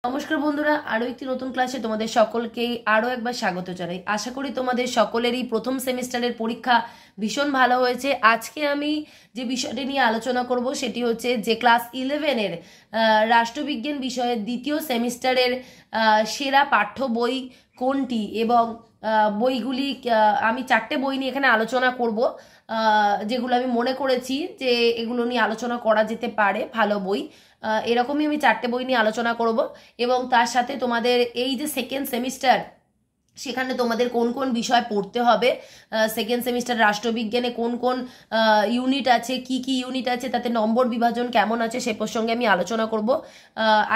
নমস্কার বন্ধুরা, আরও একটি নতুন ক্লাসে তোমাদের সকলকেই আরও একবার স্বাগত জানাই। আশা করি তোমাদের সকলেরই প্রথম সেমিস্টারের পরীক্ষা ভীষণ ভালো হয়েছে। আজকে আমি যে বিষয়টি নিয়ে আলোচনা করব সেটি হচ্ছে যে ক্লাস 11-এর রাষ্ট্রবিজ্ঞান বিষয়ের দ্বিতীয় সেমিস্টারের সেরা পাঠ্য বই কোনটি এবং বইগুলি আমি 4টে বই নিয়ে এখানে আলোচনা করব, যেগুলো আমি মনে করেছি যে এগুলো নিয়ে আলোচনা করা যেতে পারে, ভালো বই। এরকমই আমি 4টে বই নিয়ে আলোচনা করব এবং তার সাথে তোমাদের এই যে সেকেন্ড সেমিস্টার, সেখানে তোমাদের কোন কোন বিষয় পড়তে হবে, সেকেন্ড সেমিস্টার রাষ্ট্রবিজ্ঞানে কোন কোন ইউনিট আছে, কি কি ইউনিট আছে, তাতে নম্বর বিভাজন কেমন আছে সে প্রসঙ্গে আমি আলোচনা করব।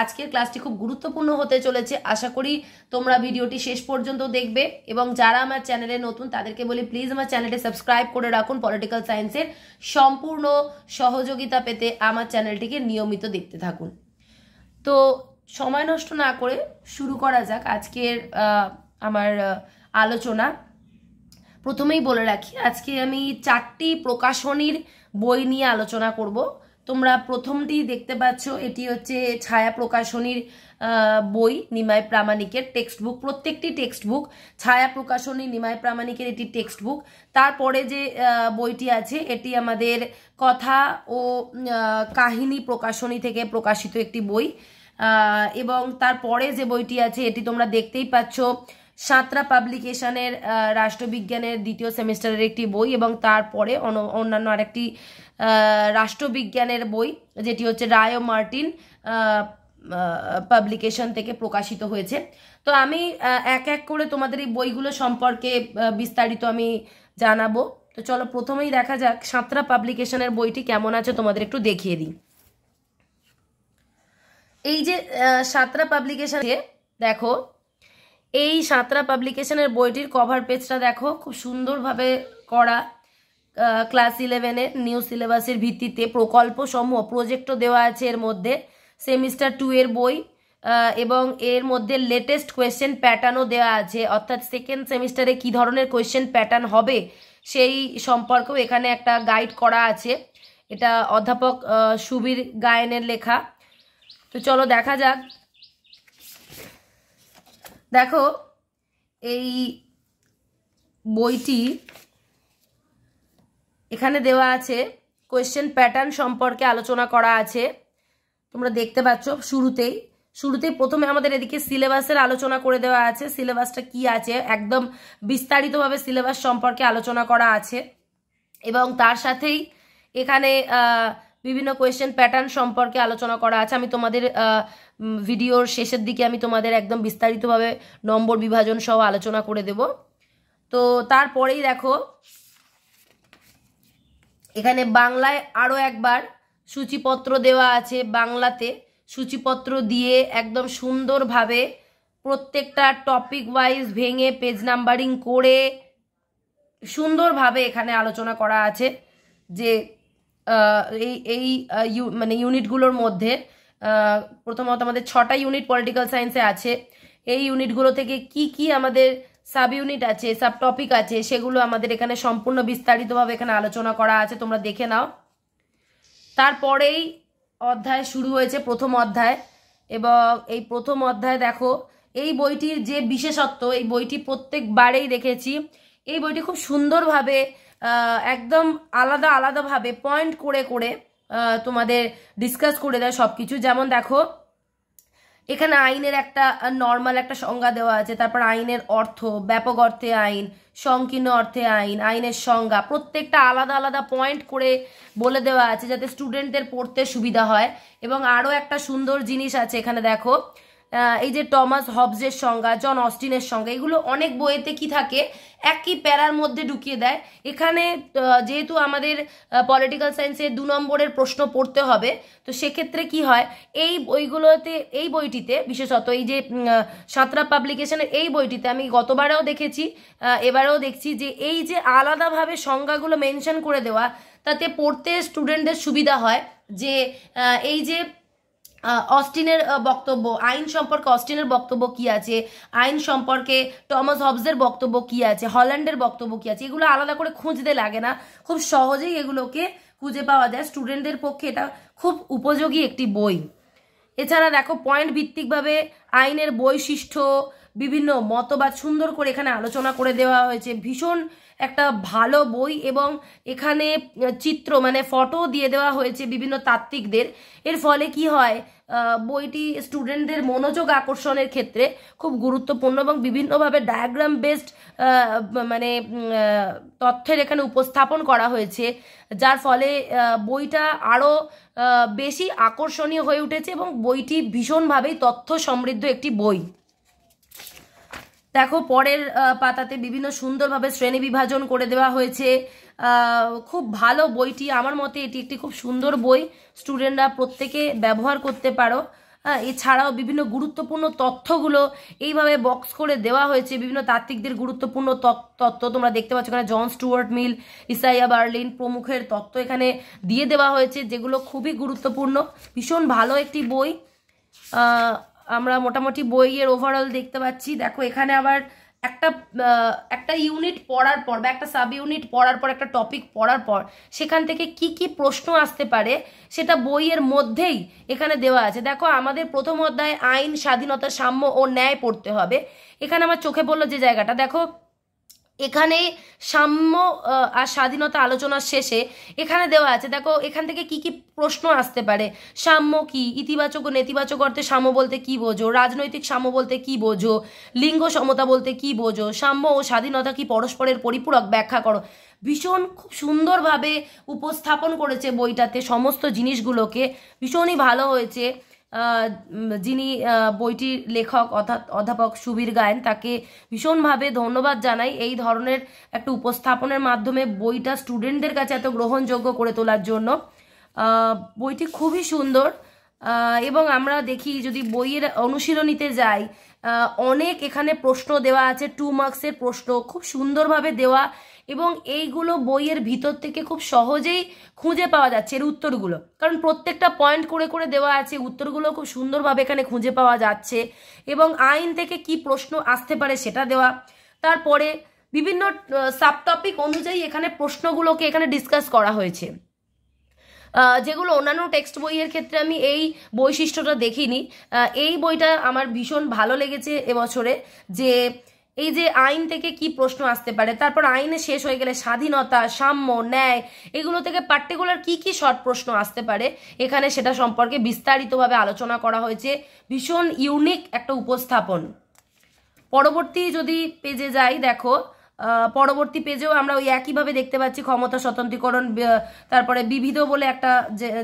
আজকের ক্লাসটি খুব গুরুত্বপূর্ণ হতে চলেছে। আশা করি তোমরা ভিডিওটি শেষ পর্যন্ত দেখবে এবং যারা আমার চ্যানেলে নতুন তাদেরকে বলি প্লিজ আমার চ্যানেলটি সাবস্ক্রাইব করে রাখুন। পলিটিক্যাল সায়েন্সের সম্পূর্ণ সহযোগিতা পেতে আমার চ্যানেলটিকে নিয়মিত দেখতে থাকুন। তো সময় নষ্ট না করে শুরু করা যাক আজকের আমার আলোচনা। প্রথমেই বলে রাখি, আজকে আমি 4টি প্রকাশনীর বই নিয়ে আলোচনা করব। তোমরা প্রথমটি দেখতে পাচ্ছ, এটি হচ্ছে ছায়া প্রকাশনীর বই, নিমাই প্রামাণিকের টেক্সট বুক। প্রত্যেকটি টেক্সট বুক ছায়া প্রকাশনী নিমাই প্রামাণিকের এটি টেক্সট বুক। তারপরে যে বইটি আছে এটি আমাদের কথা ও কাহিনী প্রকাশনী থেকে প্রকাশিত একটি বই। এবং তারপরে যে বইটি আছে এটি তোমরা দেখতেই পাচ্ছ, সাঁতরা পাবলিকেশনের রাষ্ট্রবিজ্ঞানের দ্বিতীয় সেমিস্টারের একটি বই এবং তারপরে অন্যান্য আরেকটি রাষ্ট্রবিজ্ঞানের বই, যেটি হচ্ছে রায় ও মার্টিন পাবলিকেশন থেকে প্রকাশিত হয়েছে। তো আমি এক এক করে তোমাদের এই বইগুলো সম্পর্কে বিস্তারিত আমি জানাবো। তো চলো প্রথমেই দেখা যাক সাঁতরা পাবলিকেশনের বইটি কেমন আছে, তোমাদের একটু দেখিয়ে দিই। এই যে সাঁতরা পাবলিকেশন, দেখো এই সাঁতরা পাবলিকেশনের বইটির কভার পেজটা দেখো, খুব সুন্দরভাবে করা। ক্লাস 11-এর নিউ সিলেবাসের ভিত্তিতে প্রকল্প সমূহ প্রজেক্টও দেওয়া আছে এর মধ্যে। সেমিস্টার 2 এর বই এবং এর মধ্যে লেটেস্ট কোয়েশ্চেন প্যাটার্নও দেওয়া আছে, অর্থাৎ সেকেন্ড সেমিস্টারে কি ধরনের কোয়েশ্চেন প্যাটার্ন হবে সেই সম্পর্কেও এখানে একটা গাইড করা আছে। এটা অধ্যাপক সুবীর গায়েনের লেখা। তো চলো দেখা যাক। দেখো এই বইটি এখানে দেওয়া আছে, কোয়েশ্চেন প্যাটার্ন সম্পর্কে আলোচনা করা আছে। তোমরা দেখতে পাচ্ছ শুরুতেই প্রথমে আমাদের এদিকে সিলেবাসের আলোচনা করে দেওয়া আছে। সিলেবাসটা কি আছে একদম বিস্তারিতভাবে সিলেবাস সম্পর্কে আলোচনা করা আছে এবং তার সাথেই এখানে বিভিন্ন কোয়েশ্চেন প্যাটার্ন সম্পর্কে আলোচনা করা আছে। আমি তোমাদের ভিডিওর শেষের দিকে আমি তোমাদের একদম বিস্তারিতভাবে নম্বর বিভাজন সহ আলোচনা করে দেব। তো তারপরেই দেখো এখানে বাংলায় আরও একবার সূচিপত্র দেওয়া আছে। বাংলাতে সূচিপত্র দিয়ে একদম সুন্দরভাবে প্রত্যেকটা টপিক ওয়াইজ ভেঙে পেজ নাম্বারিং করে সুন্দরভাবে এখানে আলোচনা করা আছে যে এই মানে ইউনিটগুলোর মধ্যে প্রথমত আমাদের 6টা ইউনিট পলিটিক্যাল সায়েন্সে আছে। এই ইউনিটগুলো থেকে কি কি আমাদের সাব ইউনিট আছে, সাব টপিক আছে, সেগুলো আমাদের এখানে সম্পূর্ণ বিস্তারিতভাবে এখানে আলোচনা করা আছে, তোমরা দেখে নাও। তারপরেই অধ্যায় শুরু হয়েছে, প্রথম অধ্যায়। এবং এই প্রথম অধ্যায় দেখো এই বইটির যে বিশেষত্ব, এই বইটি প্রত্যেকবারেই দেখেছি এই বইটি খুব সুন্দরভাবে একদম আলাদাভাবে পয়েন্ট করে করে তোমাদের ডিসকাস করে দেয় সব কিছু। যেমন দেখো এখানে আইনের একটা নর্মাল একটা সংজ্ঞা দেওয়া আছে, তারপর আইনের অর্থ, ব্যাপক অর্থে আইন, সংকীর্ণ অর্থে আইন, আইনের সংজ্ঞা, প্রত্যেকটা আলাদা পয়েন্ট করে বলে দেওয়া আছে যাতে স্টুডেন্টদের পড়তে সুবিধা হয়। এবং আরও একটা সুন্দর জিনিস আছে এখানে দেখো, এই যে টমাস হবসের সংজ্ঞা, জন অস্টিনের সংজ্ঞা, এগুলো অনেক বইয়েতে কি থাকে একই প্যারার মধ্যে ঢুকিয়ে দেয়। এখানে যেহেতু আমাদের পলিটিক্যাল সায়েন্সে 2 নম্বরের প্রশ্ন পড়তে হবে, তো সেক্ষেত্রে কি হয় এই বইগুলোতে, এই বইটিতে বিশেষত এই যে সাঁতরা পাবলিকেশনের এই বইটিতে আমি গতবারেও দেখেছি, এবারেও দেখছি যে এই যে আলাদাভাবে সংজ্ঞাগুলো মেনশন করে দেওয়া, তাতে পড়তে স্টুডেন্টদের সুবিধা হয়। যে এই যে অস্টিনের বক্তব্য, আইন সম্পর্কে অস্টিনের বক্তব্য কি আছে, আইন সম্পর্কে টমাস হবসের বক্তব্য কি আছে, হল্যান্ডের বক্তব্য কি আছে, এগুলো আলাদা করে খুঁজতে লাগে না, খুব সহজেই এগুলোকে খুঁজে পাওয়া যায়। স্টুডেন্টদের পক্ষে এটা খুব উপযোগী একটি বই। এছাড়া দেখো পয়েন্ট ভিত্তিকভাবে আইনের বৈশিষ্ট্য, বিভিন্ন মতবাদ সুন্দর করে এখানে আলোচনা করে দেওয়া হয়েছে। ভীষণ একটা ভালো বই, এবং এখানে চিত্র মানে ফটো দিয়ে দেওয়া হয়েছে বিভিন্ন তাত্ত্বিকদের। এর ফলে কি হয়, বইটি স্টুডেন্টদের মনোযোগ আকর্ষণের ক্ষেত্রে খুব গুরুত্বপূর্ণ, এবং বিভিন্নভাবে ডায়াগ্রাম বেসড মানে তথ্যের এখানে উপস্থাপন করা হয়েছে, যার ফলে বইটা আরও বেশি আকর্ষণীয় হয়ে উঠেছে, এবং বইটি ভীষণভাবেই তথ্য সমৃদ্ধ একটি বই। দেখো পরের পাতাতে বিভিন্ন সুন্দরভাবে শ্রেণী বিভাজন করে দেওয়া হয়েছে। খুব ভালো বইটি, আমার মতে এটি একটি খুব সুন্দর বই, স্টুডেন্টরা প্রত্যেকে ব্যবহার করতে পারো। এছাড়াও বিভিন্ন গুরুত্বপূর্ণ তথ্যগুলো এইভাবে বক্স করে দেওয়া হয়েছে, বিভিন্ন তাত্ত্বিকদের গুরুত্বপূর্ণ তথ্য তোমরা দেখতে পাচ্ছ এখানে, জন স্টুয়ার্ট মিল, ইসাইয়া বার্লিন প্রমুখের তথ্য এখানে দিয়ে দেওয়া হয়েছে, যেগুলো খুবই গুরুত্বপূর্ণ। ভীষণ ভালো একটি বই। আমরা মোটামুটি বইয়ের ওভারঅল দেখতে পাচ্ছি। দেখো এখানে আবার একটা ইউনিট পড়ার পর বা একটা সাব ইউনিট পড়ার পর, একটা টপিক পড়ার পর সেখান থেকে কি কি প্রশ্ন আসতে পারে সেটা বইয়ের মধ্যেই এখানে দেওয়া আছে। দেখো আমাদের প্রথম অধ্যায় আইন, স্বাধীনতা, সাম্য ও ন্যায় পড়তে হবে। এখানে আমার চোখে পড়লো যে জায়গাটা, দেখো এখানে সাম্য আর স্বাধীনতা আলোচনার শেষে এখানে দেওয়া আছে। দেখো এখান থেকে কি কি প্রশ্ন আসতে পারে। সাম্য কি, ইতিবাচক ও নেতিবাচক অর্থে সাম্য বলতে কি বোঝো, রাজনৈতিক সাম্য বলতে কি বোঝো, লিঙ্গ সমতা বলতে কি বোঝো, সাম্য ও স্বাধীনতা কি পরস্পরের পরিপূরক, ব্যাখ্যা করো। ভীষণ খুব সুন্দরভাবে উপস্থাপন করেছে বইটাতে সমস্ত জিনিসগুলোকে, ভীষণই ভালো হয়েছে। যিনি বইটির লেখক অর্থাৎ অধ্যাপক সুবীর গায়েন, তাকে ভীষণভাবে ধন্যবাদ জানাই এই ধরনের একটা উপস্থাপনের মাধ্যমে বইটা স্টুডেন্টদের কাছে এত গ্রহণযোগ্য করে তোলার জন্য। বইটি খুবই সুন্দর, এবং আমরা দেখি যদি বইয়ের অনুশীলনীতে যাই, অনেক এখানে প্রশ্ন দেওয়া আছে, 2 মার্কসের প্রশ্ন খুব সুন্দরভাবে দেওয়া, এবং এইগুলো বইয়ের ভিতর থেকে খুব সহজেই খুঁজে পাওয়া যাচ্ছে এর উত্তরগুলো, কারণ প্রত্যেকটা পয়েন্ট করে করে দেওয়া আছে, উত্তরগুলো খুব সুন্দরভাবে এখানে খুঁজে পাওয়া যাচ্ছে, এবং আইন থেকে কি প্রশ্ন আসতে পারে সেটা দেওয়া। তারপরে বিভিন্ন সাব টপিক অনুযায়ী এখানে প্রশ্নগুলোকে এখানে ডিসকাস করা হয়েছে, যেগুলো অন্যান্য টেক্সট বইয়ের ক্ষেত্রে আমি এই বৈশিষ্ট্যটা দেখিনি। এই বইটা আমার ভীষণ ভালো লেগেছে এবছরে, যে এই যে আইন থেকে কি প্রশ্ন আসতে পারে, তারপর আইনে শেষ হয়ে গেলে স্বাধীনতা, সাম্য, ন্যায়, এগুলো থেকে পার্টিকুলার কি কি শর্ট প্রশ্ন আসতে পারে এখানে সেটা সম্পর্কে বিস্তারিতভাবে আলোচনা করা হয়েছে। ভীষণ ইউনিক একটা উপস্থাপন। পরবর্তী যদি পেজে যাই, দেখো পরবর্তী পেজেও আমরা ওই একইভাবে দেখতে পাচ্ছি ক্ষমতা স্বতন্ত্রীকরণ, তারপরে বিবিধ বলে একটা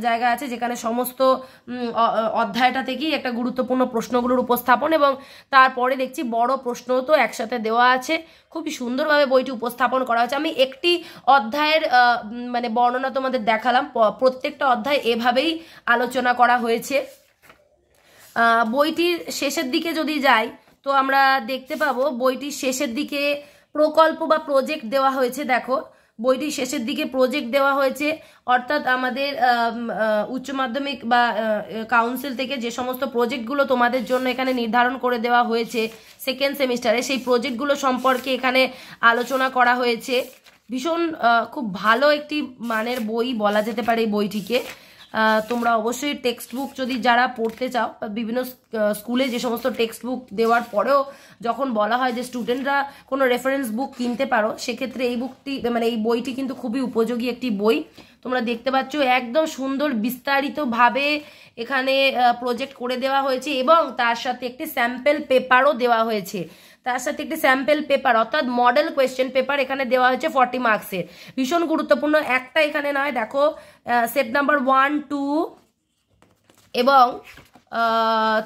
জায়গা আছে যেখানে সমস্ত অধ্যায়টা থেকেই একটা গুরুত্বপূর্ণ প্রশ্নগুলোর উপস্থাপন, এবং তারপরে দেখছি বড় প্রশ্ন তো একসাথে দেওয়া আছে। খুবই সুন্দরভাবে বইটি উপস্থাপন করা হয়েছে। আমি একটি অধ্যায়ের মানে বর্ণনা তোমাদের দেখালাম, প্রত্যেকটা অধ্যায় এভাবেই আলোচনা করা হয়েছে। বইটির শেষের দিকে যদি যাই তো আমরা দেখতে পাবো বইটির শেষের দিকে প্রকল্প বা প্রজেক্ট দেওয়া হয়েছে। দেখো বইটির শেষের দিকে প্রজেক্ট দেওয়া হয়েছে, অর্থাৎ আমাদের উচ্চ মাধ্যমিক বা কাউন্সিল থেকে যে সমস্ত প্রজেক্টগুলো তোমাদের জন্য এখানে নির্ধারণ করে দেওয়া হয়েছে সেকেন্ড সেমিস্টারে, সেই প্রজেক্টগুলো সম্পর্কে এখানে আলোচনা করা হয়েছে। ভীষণ খুব ভালো একটি মানের বই বলা যেতে পারে এই বইটিকে। তোমরা অবশ্যই টেক্সট বুক যদি যারা পড়তে চাও, বিভিন্ন স্কুলে যে সমস্ত টেক্সট বুক দেওয়ার পরেও যখন বলা হয় যে স্টুডেন্টরা কোনো রেফারেন্স বুক কিনতে পারো, সেক্ষেত্রে এই বুকটি মানে এই বইটি কিন্তু খুবই উপযোগী একটি বই। তোমরা দেখতে পাচ্ছ একদম সুন্দর বিস্তারিতভাবে এখানে প্রজেক্ট করে দেওয়া হয়েছে, এবং তার সাথে একটি স্যাম্পল পেপারও দেওয়া হয়েছে। তার সাথে একটি স্যাম্পল পেপার অর্থাৎ মডেল কোয়েশ্চেন পেপার এখানে দেওয়া হয়েছে 40 মার্কসের। ভীষণ গুরুত্বপূর্ণ, একটা এখানে নয়, দেখো সেট নাম্বার 1, 2 এবং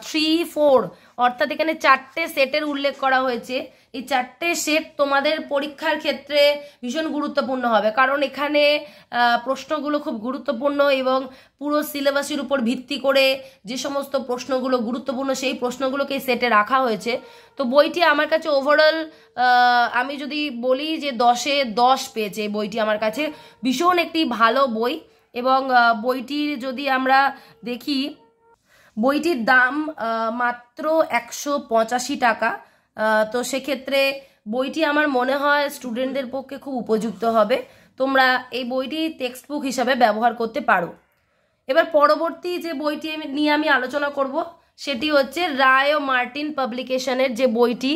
3, 4 অর্থাৎ এখানে 4টে সেটের উল্লেখ করা হয়েছে। এই 4টে সেট তোমাদের পরীক্ষার ক্ষেত্রে ভীষণ গুরুত্বপূর্ণ হবে, কারণ এখানে প্রশ্নগুলো খুব গুরুত্বপূর্ণ, এবং পুরো সিলেবাসের উপর ভিত্তি করে যে সমস্ত প্রশ্নগুলো গুরুত্বপূর্ণ সেই প্রশ্নগুলোকে সেটে রাখা হয়েছে। তো বইটি আমার কাছে ওভারঅল আমি যদি বলি যে 10-এ 10 পেয়েছে বইটি, আমার কাছে ভীষণ একটি ভালো বই। এবং বইটির যদি আমরা দেখি, বইটির দাম মাত্র 185 টাকা। তো সেক্ষেত্রে বইটি আমার মনে হয় স্টুডেন্টদের পক্ষে খুব উপযুক্ত হবে। তোমরা এই বইটি টেক্সট বুক হিসাবে ব্যবহার করতে পারো। এবার পরবর্তী যে বইটি নিয়ে আমি আলোচনা করব সেটি হচ্ছে রায় ও মার্টিন পাবলিকেশনের যে বইটি,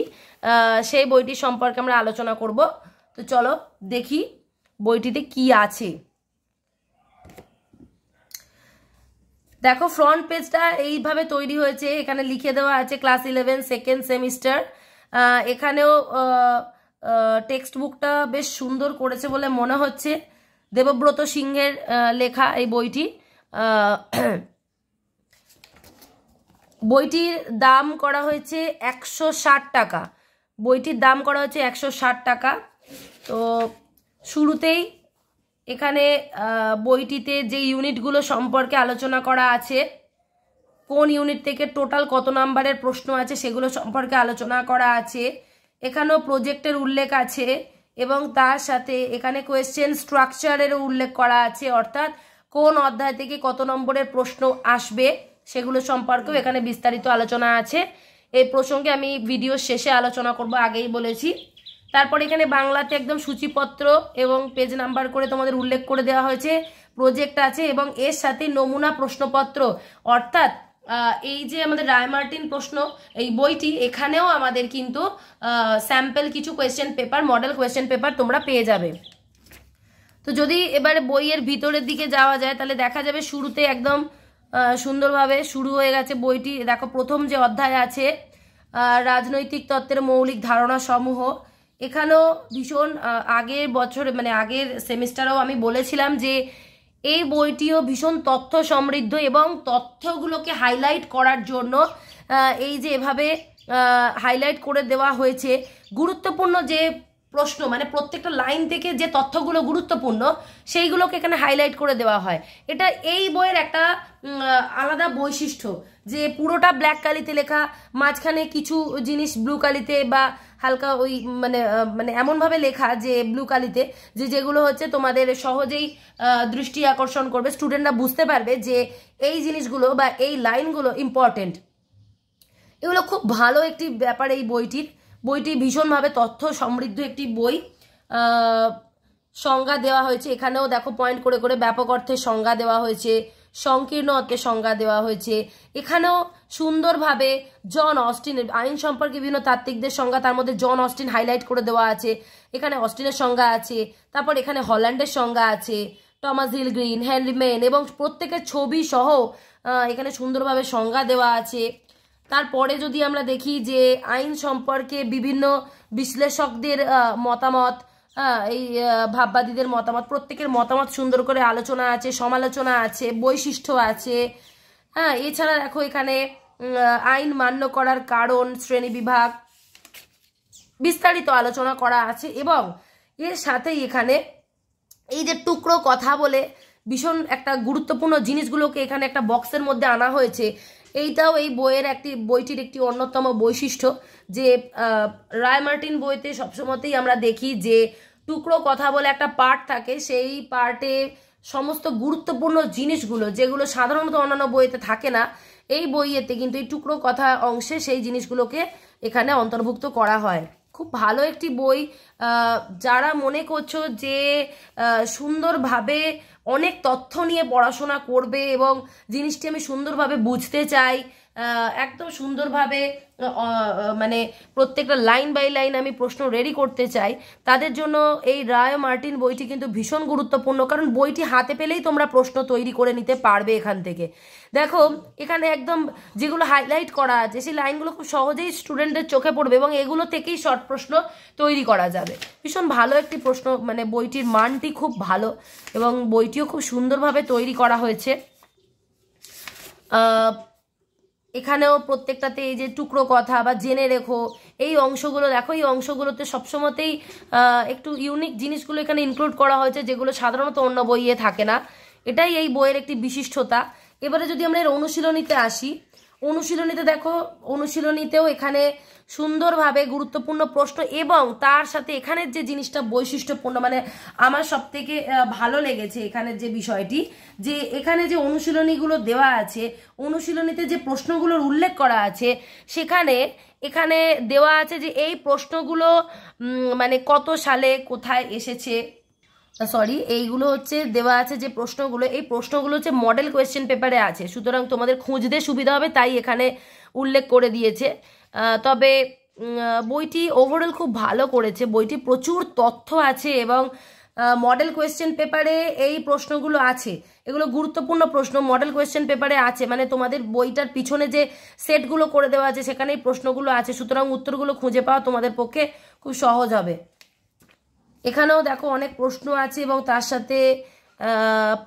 সেই বইটি সম্পর্কে আমরা আলোচনা করব। তো চলো দেখি বইটিতে কি আছে। দেখো ফ্রন্ট পেজটা এইভাবে তৈরি হয়েছে, এখানে লিখে দেওয়া আছে ক্লাস 11 সেকেন্ড সেমিস্টার। এখানেও টেক্সট বুকটা বেশ সুন্দর করেছে বলে মনে হচ্ছে, দেবব্রত সিংহের লেখা এই বইটি। বইটির দাম করা হয়েছে 160 টাকা, বইটির দাম করা হয়েছে 160 টাকা। তো শুরুতেই এখানে বইটিতে যে ইউনিটগুলো সম্পর্কে আলোচনা করা আছে, কোন ইউনিট থেকে টোটাল কত নাম্বারের প্রশ্ন আছে সেগুলো সম্পর্কে আলোচনা করা আছে। এখানেও প্রজেক্টের উল্লেখ আছে এবং তার সাথে এখানে কোয়েশ্চেন স্ট্রাকচারেরও উল্লেখ করা আছে, অর্থাৎ কোন অধ্যায় থেকে কত নম্বরের প্রশ্ন আসবে সেগুলো সম্পর্কেও এখানে বিস্তারিত আলোচনা আছে। এই প্রসঙ্গে আমি ভিডিও শেষে আলোচনা করব, আগেই বলেছি। তারপর এখানে বাংলাতে একদম সূচিপত্র এবং পেজ নাম্বার করে তোমাদের উল্লেখ করে দেওয়া হয়েছে, প্রজেক্ট আছে এবং এর সাথে নমুনা প্রশ্নপত্র, অর্থাৎ এই যে আমাদের রায় মার্টিন প্রশ্ন এই বইটি, এখানেও আমাদের কিন্তু স্যাম্পল কিছু question paper, model question paper তোমরা পেয়ে যাবে। তো যদি এবারে বইয়ের ভিতরের দিকে যাওয়া যায় তাহলে দেখা যাবে শুরুতে একদম সুন্দরভাবে শুরু হয়ে গেছে বইটি। দেখো প্রথম যে অধ্যায় আছে রাজনৈতিক তত্ত্বের মৌলিক ধারণা সমূহ, এখানেও ভীষণ আগের বছরে মানে আগের সেমিস্টারেও আমি বলেছিলাম যে এই বইটিও ভীষণ তথ্য সমৃদ্ধ এবং তথ্যগুলোকে হাইলাইট করার জন্য এই যে এভাবে হাইলাইট করে দেওয়া হয়েছে। গুরুত্বপূর্ণ যে প্রশ্ন মানে প্রত্যেকটা লাইন থেকে যে তথ্যগুলো গুরুত্বপূর্ণ সেইগুলোকে এখানে হাইলাইট করে দেওয়া হয়। এটা এই বইয়ের একটা আলাদা বৈশিষ্ট্য যে পুরোটা ব্ল্যাক কালিতে লেখা, মাঝখানে কিছু জিনিস ব্লু কালিতে বা হালকা ওই মানে মানে এমনভাবে লেখা যে ব্লু কালিতে যে যেগুলো হচ্ছে তোমাদের সহজেই দৃষ্টি আকর্ষণ করবে, স্টুডেন্টরা বুঝতে পারবে যে এই জিনিসগুলো বা এই লাইনগুলো ইম্পর্টেন্ট। এগুলো খুব ভালো একটি ব্যাপার এই বইটি ভীষণভাবে তথ্য সমৃদ্ধ একটি বই। সংজ্ঞা দেওয়া হয়েছে, এখানেও দেখো পয়েন্ট করে করে ব্যাপক অর্থের সংজ্ঞা দেওয়া হয়েছে, সংকীর্ণ অর্থের সংজ্ঞা দেওয়া হয়েছে। এখানেও সুন্দরভাবে জন অস্টিনের আইন সম্পর্কে বিভিন্ন তাত্ত্বিকদের সংজ্ঞা, তার মধ্যে জন অস্টিন হাইলাইট করে দেওয়া আছে। এখানে অস্টিনের সংজ্ঞা আছে, তারপর এখানে হল্যান্ডের সংজ্ঞা আছে, Thomas Hill Green, Henry Maine এবং প্রত্যেকের ছবি সহ এখানে সুন্দরভাবে সংজ্ঞা দেওয়া আছে। তারপরে যদি আমরা দেখি যে আইন সম্পর্কে বিভিন্ন বিশ্লেষকদের মতামত, এই ভাববাদীদের মতামত, প্রত্যেকের মতামত সুন্দর করে আলোচনা আছে, সমালোচনা আছে, বৈশিষ্ট্য আছে। এছাড়া দেখো এখানে আইন মান্য করার কারণ, শ্রেণীবিভাগ বিস্তারিত আলোচনা করা আছে এবং এর সাথেই এখানে এই যে টুকরো কথা বলে ভীষণ একটা গুরুত্বপূর্ণ জিনিসগুলোকে এখানে একটা বক্সের মধ্যে আনা হয়েছে। এইটাও এই বইটির একটি অন্যতম বৈশিষ্ট্য যে রায় মার্টিন বইতে সবসময়তেই আমরা দেখি যে টুকরো কথা বলে একটা পার্ট থাকে, সেই পার্টে সমস্ত গুরুত্বপূর্ণ জিনিসগুলো যেগুলো সাধারণত অন্যান্য বইতে থাকে না, এই বইয়েতে কিন্তু এই টুকরো কথা অংশে সেই জিনিসগুলোকে এখানে অন্তর্ভুক্ত করা হয়। খুব ভালো একটি বই। যারা মনে করছো যে সুন্দরভাবে অনেক তথ্য নিয়ে পড়াশোনা করবে এবং জিনিসটি আমি সুন্দরভাবে বুঝতে চাই, একদম সুন্দরভাবে মানে প্রত্যেকটা লাইন বাই লাইন আমি প্রশ্ন রেডি করতে চাই, তাদের জন্য এই রায় মার্টিন বইটি কিন্তু ভীষণ গুরুত্বপূর্ণ, কারণ বইটি হাতে পেলেই তোমরা প্রশ্ন তৈরি করে নিতে পারবে এখান থেকে। দেখো এখানে একদম যেগুলো হাইলাইট করা আছে সেই লাইনগুলো খুব সহজেই স্টুডেন্টদের চোখে পড়বে এবং এগুলো থেকেই শর্ট প্রশ্ন তৈরি করা যাবে। ভীষণ ভালো একটি প্রশ্ন, মানে বইটির মানটি খুব ভালো এবং বইটিও খুব সুন্দরভাবে তৈরি করা হয়েছে। এখানেও প্রত্যেকটাতে এই যে টুকরো কথা বা জেনে রেখো এই অংশগুলো দেখো, এই অংশগুলোতে সবসময়তেই একটু ইউনিক জিনিসগুলো এখানে ইনক্লুড করা হয়েছে যেগুলো সাধারণত অন্য বইয়ে থাকে না, এটাই এই বইয়ের একটি বিশিষ্টতা। এবারে যদি আমরা এর অনুশীলনীতে আসি, অনুশীলনীতে দেখো অনুশীলনীতেও এখানে সুন্দরভাবে গুরুত্বপূর্ণ প্রশ্ন এবং তার সাথে এখানের যে জিনিসটা বৈশিষ্ট্যপূর্ণ, মানে আমার সব থেকে ভালো লেগেছে এখানের যে বিষয়টি, যে এখানে যে অনুশীলনীগুলো দেওয়া আছে, অনুশীলনীতে যে প্রশ্নগুলোর উল্লেখ করা আছে এখানে দেওয়া আছে যে এই প্রশ্নগুলো মানে কত সালে কোথায় এসেছে, সরি, এইগুলো হচ্ছে দেওয়া আছে যে প্রশ্নগুলো, এই প্রশ্নগুলো হচ্ছে মডেল কোয়েশ্চেন পেপারে আছে, সুতরাং তোমাদের খুঁজতে সুবিধা হবে তাই এখানে উল্লেখ করে দিয়েছে। তবে বইটি ওভারঅল খুব ভালো করেছে, বইটি প্রচুর তথ্য আছে এবং মডেল কোয়েশ্চেন পেপারে এই প্রশ্নগুলো আছে, এগুলো গুরুত্বপূর্ণ প্রশ্ন মডেল কোয়েশ্চেন পেপারে আছে, মানে তোমাদের বইটার পিছনে যে সেটগুলো করে দেওয়া আছে সেখানেই প্রশ্নগুলো আছে, সুতরাং উত্তরগুলো খুঁজে পাওয়া তোমাদের পক্ষে খুব সহজ হবে। এখানেও দেখো অনেক প্রশ্ন আছে এবং তার সাথে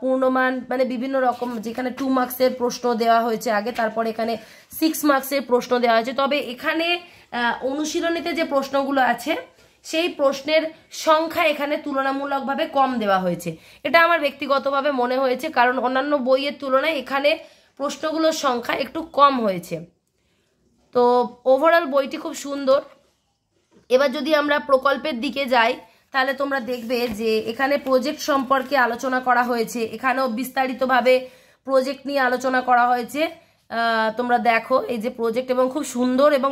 পূর্ণমান মানে বিভিন্ন রকম, যেখানে 2 মার্কসের প্রশ্ন দেওয়া হয়েছে আগে, তারপর এখানে 6 মার্কসের প্রশ্ন দেওয়া হয়েছে। তবে এখানে অনুশীলনীতে যে প্রশ্নগুলো আছে সেই প্রশ্নের সংখ্যা এখানে তুলনামূলকভাবে কম দেওয়া হয়েছে, এটা আমার ব্যক্তিগতভাবে মনে হয়েছে, কারণ অন্যান্য বইয়ের তুলনায় এখানে প্রশ্নগুলোর সংখ্যা একটু কম হয়েছে। তো ওভারঅল বইটি খুব সুন্দর। এবার যদি আমরা প্রকল্পের দিকে যাই তাহলে তোমরা দেখবে যে এখানে প্রজেক্ট সম্পর্কে আলোচনা করা হয়েছে, এখানেও বিস্তারিতভাবে প্রজেক্ট নিয়ে আলোচনা করা হয়েছে। তোমরা দেখো এই যে প্রজেক্ট, এবং খুব সুন্দর এবং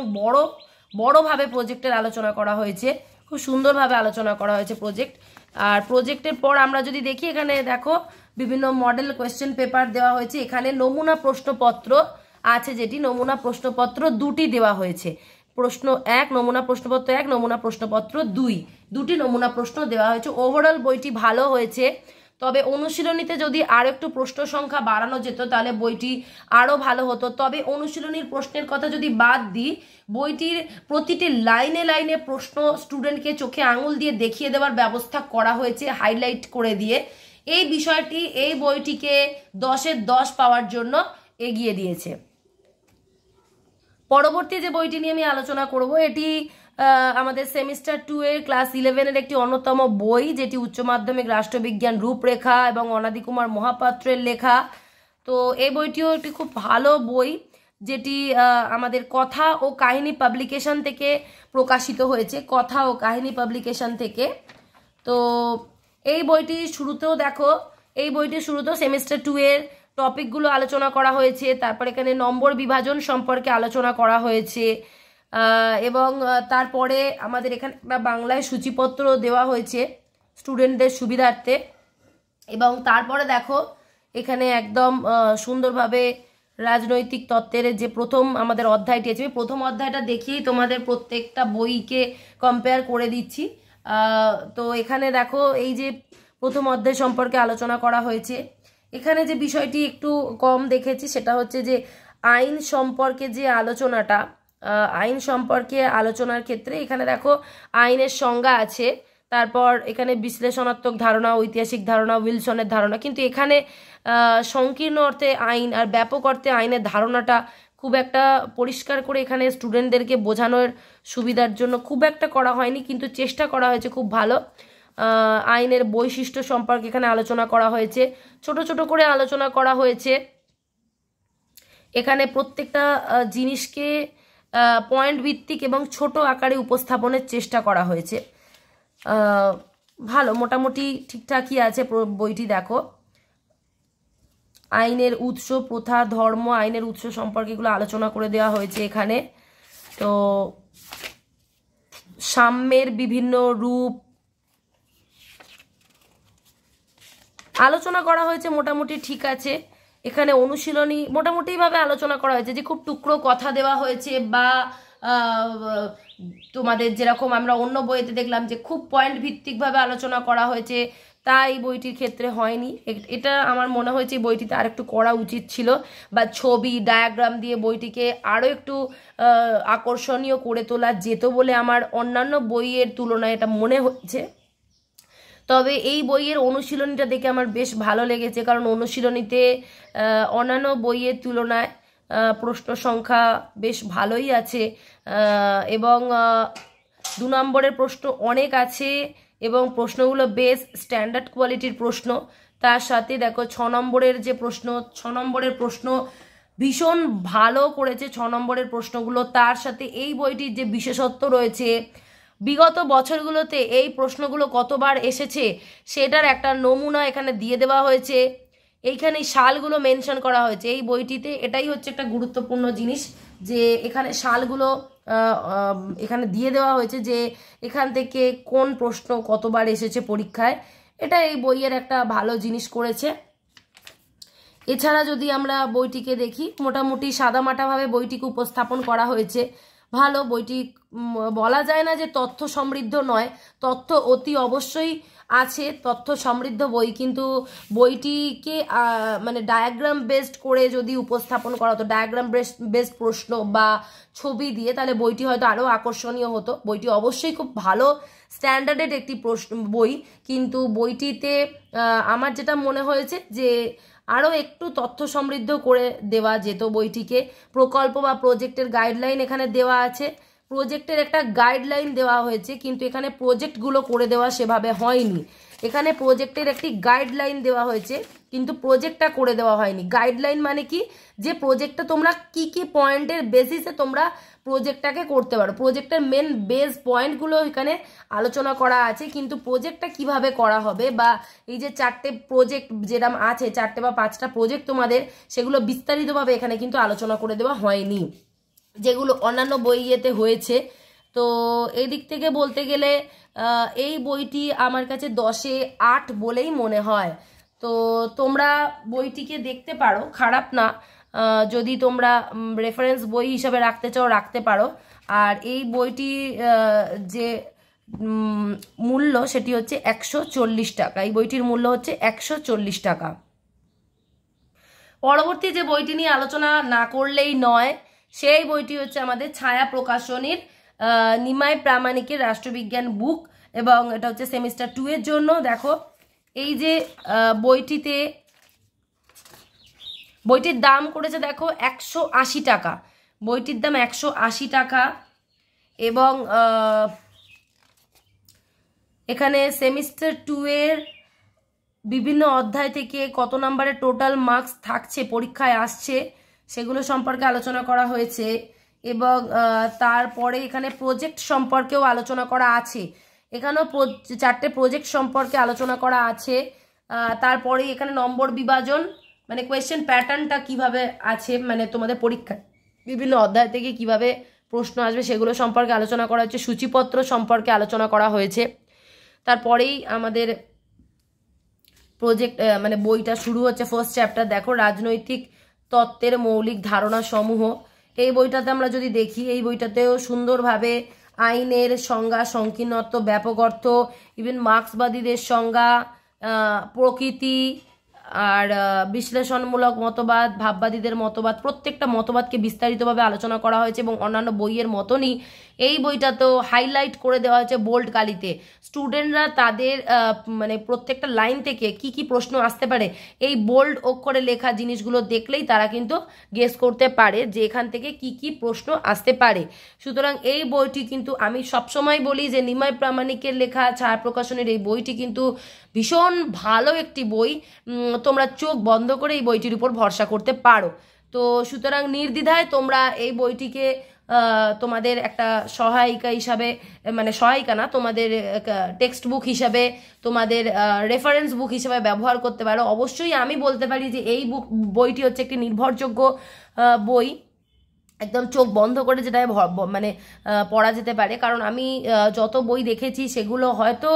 বড়ভাবে প্রজেক্টের আলোচনা করা হয়েছে, খুব সুন্দরভাবে আলোচনা করা হয়েছে প্রজেক্ট। আর প্রজেক্টের পর আমরা যদি দেখি এখানে দেখো বিভিন্ন মডেল কোয়েশ্চেন পেপার দেওয়া হয়েছে, এখানে নমুনা প্রশ্নপত্র আছে, যেটি নমুনা প্রশ্নপত্র 2টি দেওয়া হয়েছে, প্রশ্ন 1 নমুনা প্রশ্নপত্র 1, নমুনা প্রশ্নপত্র 2, 2টি নমুনা প্রশ্ন দেওয়া হয়েছে। ওভারঅল বইটি ভালো হয়েছে, তবে অনুশীলনীতে যদি আরও একটু প্রশ্ন সংখ্যা বাড়ানো যেত তাহলে বইটি আরও ভালো হতো। তবে অনুশীলনীর প্রশ্নের কথা যদি বাদ দিই, বইটির প্রতিটি লাইনে লাইনে প্রশ্ন স্টুডেন্টকে চোখে আঙুল দিয়ে দেখিয়ে দেওয়ার ব্যবস্থা করা হয়েছে হাইলাইট করে দিয়ে। এই বিষয়টি এই বইটিকে 10-এর 10 পাওয়ার জন্য এগিয়ে দিয়েছে। পরবর্তী যে বইটি নিয়ে আমি আলোচনা করব, এটি আমাদের সেমিস্টার 2 এর ক্লাস 11-এর একটি অন্যতম বই, যেটি উচ্চ মাধ্যমিক রাষ্ট্রবিজ্ঞান রূপরেখা এবং অনাদি কুমার মহাপাত্রের লেখা। তো এই বইটিও একটি খুব ভালো বই, যেটি আমাদের কথা ও কাহিনী পাবলিকেশন থেকে প্রকাশিত হয়েছে, কথা ও কাহিনী পাবলিকেশন থেকে। তো এই বইটি শুরুতেও দেখো, এই বইটি শুরুতেও সেমিস্টার 2 এর টপিকগুলো আলোচনা করা হয়েছে, তারপর এখানে নম্বর বিভাজন সম্পর্কে আলোচনা করা হয়েছে, এবং তারপরে আমাদের এখানে বাংলায় সূচিপত্র দেওয়া হয়েছে স্টুডেন্টদের সুবিধার্থে। এবং তারপরে দেখো এখানে একদম সুন্দরভাবে রাজনৈতিক তত্ত্বের যে প্রথম আমাদের অধ্যায়টি আছে, প্রথম অধ্যায়টা দেখিয়েই তোমাদের প্রত্যেকটা বইকে কম্পেয়ার করে দিচ্ছি। তো এখানে দেখো এই যে প্রথম অধ্যায় সম্পর্কে আলোচনা করা হয়েছে। এখানে যে বিষয়টি একটু কম দেখেছি সেটা হচ্ছে যে আইন সম্পর্কে যে আলোচনাটা, আইন সম্পর্কে আলোচনার ক্ষেত্রে এখানে দেখো আইনের সংজ্ঞা আছে, তারপর এখানে বিশ্লেষণাত্মক ধারণা, ঐতিহাসিক ধারণা, উইলসনের ধারণা, কিন্তু এখানে সংকীর্ণ অর্থে আইন আর ব্যাপক অর্থে আইনের ধারণাটা খুব একটা পরিষ্কার করে এখানে স্টুডেন্টদেরকে বোঝানোর সুবিধার জন্য খুব একটা করা হয়নি, কিন্তু চেষ্টা করা হয়েছে খুব ভালো। আইনের বৈশিষ্ট্য সম্পর্কে এখানে আলোচনা করা হয়েছে, ছোট ছোট করে আলোচনা করা হয়েছে। এখানে প্রত্যেকটা জিনিসকে পয়েন্ট ভিত্তিক এবং ছোট আকারে উপস্থাপনের চেষ্টা করা হয়েছে। ভালো, মোটামুটি ঠিকঠাকই আছে বইটি। দেখো আইনের উৎস, প্রথা, ধর্ম, আইনের উৎস সম্পর্কে এগুলো আলোচনা করে দেওয়া হয়েছে এখানে। তো সাম্যের বিভিন্ন রূপ আলোচনা করা হয়েছে, মোটামুটি ঠিক আছে। এখানে অনুশীলনী মোটামুটিভাবে আলোচনা করা হয়েছে, যে খুব টুকরো কথা দেওয়া হয়েছে বা তোমাদের যেরকম আমরা অন্য বইতে দেখলাম যে খুব পয়েন্ট ভিত্তিকভাবে আলোচনা করা হয়েছে, তাই বইটির ক্ষেত্রে হয়নি। এটা আমার মনে হয়েছে বইটিতে আর একটু করা উচিত ছিল, বা ছবি ডায়াগ্রাম দিয়ে বইটিকে আরও একটু আকর্ষণীয় করে তোলা যেত বলে আমার অন্যান্য বইয়ের তুলনায় এটা মনে হচ্ছে। তবে এই বইয়ের অনুশীলনীটা দেখে আমার বেশ ভালো লেগেছে, কারণ অনুশীলনীতে অন্যান্য বইয়ের তুলনায় প্রশ্ন সংখ্যা বেশ ভালোই আছে, এবং 2 নম্বরের প্রশ্ন অনেক আছে এবং প্রশ্নগুলো বেশ স্ট্যান্ডার্ড কোয়ালিটির প্রশ্ন। তার সাথে দেখো 6 নম্বরের যে প্রশ্ন, 6 নম্বরের প্রশ্ন ভীষণ ভালো করেছে 6 নম্বরের প্রশ্নগুলো। তার সাথে এই বইটির যে বিশেষত্ব রয়েছে, বিগত বছরগুলোতে এই প্রশ্নগুলো কতবার এসেছে সেটার একটা নমুনা এখানে দিয়ে দেওয়া হয়েছে, এইখানে সালগুলো মেনশন করা হয়েছে এই বইটিতে। এটাই হচ্ছে একটা গুরুত্বপূর্ণ জিনিস, যে এখানে সালগুলো এখানে দিয়ে দেওয়া হয়েছে, যে এখান থেকে কোন প্রশ্ন কতবার এসেছে পরীক্ষায়। এটা এই বইয়ের একটা ভালো জিনিস করেছে। এছাড়া যদি আমরা বইটিকে দেখি, মোটামুটি সাদামাটাভাবে বইটিকে উপস্থাপন করা হয়েছে। ভালো বইটি, বলা যায় না যে তথ্য সমৃদ্ধ নয়, তথ্য অতি অবশ্যই আছে, তথ্য সমৃদ্ধ বই, কিন্তু বইটিকে মানে ডায়াগ্রাম বেসড করে যদি উপস্থাপন করা হতো, ডায়াগ্রাম বেসড প্রশ্ন বা ছবি দিয়ে, তাহলে বইটি হয়তো আরও আকর্ষণীয় হতো। বইটি অবশ্যই খুব ভালো স্ট্যান্ডার্ডের একটি বই, কিন্তু বইটিতে আমার যেটা মনে হয়েছে যে আরও একটু তথ্য সমৃদ্ধ করে দেওয়া যেত বইটিকে। প্রকল্প বা প্রজেক্টের গাইডলাইন এখানে দেওয়া আছে, প্রজেক্টের একটা গাইডলাইন দেওয়া হয়েছে, কিন্তু এখানে প্রজেক্টগুলো করে দেওয়া সেভাবে হয়নি। এখানে প্রজেক্টের একটি গাইডলাইন দেওয়া হয়েছে, কিন্তু প্রজেক্টটা করে দেওয়া হয়নি। গাইডলাইন মানে কি, যে প্রজেক্টটা তোমরা কি কি পয়েন্টের বেসিসে তোমরা প্রজেক্টটাকে করতে পারো, প্রজেক্টের মেন বেস পয়েন্টগুলো এখানে আলোচনা করা আছে, কিন্তু প্রজেক্টটা কিভাবে করা হবে বা এই যে 4টে প্রজেক্ট যেরকম আছে, 4টে বা 5টা প্রজেক্ট তোমাদের, সেগুলো বিস্তারিতভাবে এখানে কিন্তু আলোচনা করে দেওয়া হয়নি, যেগুলো অন্যান্য বইয়েতে হয়েছে। তো এই দিক থেকে বলতে গেলে এই বইটি আমার কাছে 10-এ 8 বলেই মনে হয়। তো তোমরা বইটিকে দেখতে পারো, খারাপ না, যদি তোমরা রেফারেন্স বই হিসাবে রাখতে চাও রাখতে পারো। আর এই বইটি যে মূল্য সেটি হচ্ছে 140 টাকা, এই বইটির মূল্য হচ্ছে 140 টাকা। পরবর্তী যে বইটি নিয়ে আলোচনা না করলেই নয়, সেই বইটি হচ্ছে আমাদের ছায়া প্রকাশনীর নিমাই প্রামাণিকের রাষ্ট্রবিজ্ঞান বুক, এবং এটা হচ্ছে সেমিস্টার 2 এর জন্য। দেখো এই যে বইটির দাম করেছে দেখো 180 টাকা, বইটির দাম 180 টাকা। এবং এখানে সেমিস্টার 2 এর বিভিন্ন অধ্যায় থেকে কত নম্বরের টোটাল মার্কস থাকছে, পরীক্ষায় আসছে, সেগুলো সম্পর্কে আলোচনা করা হয়েছে। এবং তারপরে এখানে প্রজেক্ট সম্পর্কেও আলোচনা করা আছে, এখানেও 4টে প্রজেক্ট সম্পর্কে আলোচনা করা আছে। তারপরে এখানে নম্বর বিভাজন, মানে কোয়েশ্চেন প্যাটার্নটা কিভাবে আছে, মানে তোমাদের পরীক্ষায় বিভিন্ন অধ্যায় থেকে কিভাবে প্রশ্ন আসবে সেগুলো সম্পর্কে আলোচনা করা হয়েছে। সূচিপত্র সম্পর্কে আলোচনা করা হয়েছে। তারপরেই আমাদের প্রজেক্ট মানে বইটা শুরু হচ্ছে। ফার্স্ট চ্যাপ্টার দেখো, রাজনৈতিক তত্ত্বের মৌলিক ধারণা সমূহ। এই বইটাতে আমরা যদি দেখি, এই বইটাতেও সুন্দরভাবে আইনের সংজ্ঞা, সংকীর্ণত্ব, ব্যাপক অর্থ, ইভেন মার্ক্সবাদীদের সংজ্ঞা, প্রকৃতি, আর বিশ্লেষণমূলক মতবাদ, ভাববাদীদের মতবাদ, প্রত্যেকটা মতবাদকে বিস্তারিতভাবে আলোচনা করা হয়েছে। এবং অন্যান্য বইয়ের মতনই এই বইটাতেও হাইলাইট করে দেওয়া হয়েছে বোল্ড কালিতে। স্টুডেন্টরা তাদের মানে প্রত্যেকটা লাইন থেকে কি কি প্রশ্ন আসতে পারে, এই বোল্ড অক্ষরে লেখা জিনিসগুলো দেখলেই তারা কিন্তু গেস করতে পারে যে এখান থেকে কি কি প্রশ্ন আসতে পারে। সুতরাং এই বইটি কিন্তু আমি সবসময় বলি যে নিমাই প্রামাণিকের লেখা ছায়া প্রকাশনের এই বইটি কিন্তু ভীষণ ভালো একটি বই, তোমরা চোখ বন্ধ করে এই বইটির উপর ভরসা করতে পারো। তো সুতরাং নির্দ্বিধায় তোমরা এই বইটিকে তোমাদের একটা সহায়িকা হিসাবে, মানে সহায়িকা না, তোমাদের টেক্সট বুক হিসাবে, তোমাদের রেফারেন্স বুক হিসাবে ব্যবহার করতে পারো। অবশ্যই আমি বলতে পারি যে এই বইটি হচ্ছে একটি নির্ভরযোগ্য বই, একদম চোখ বন্ধ করে যেটা মানে পড়া যেতে পারে। কারণ আমি যত বই দেখেছি সেগুলো হয়তো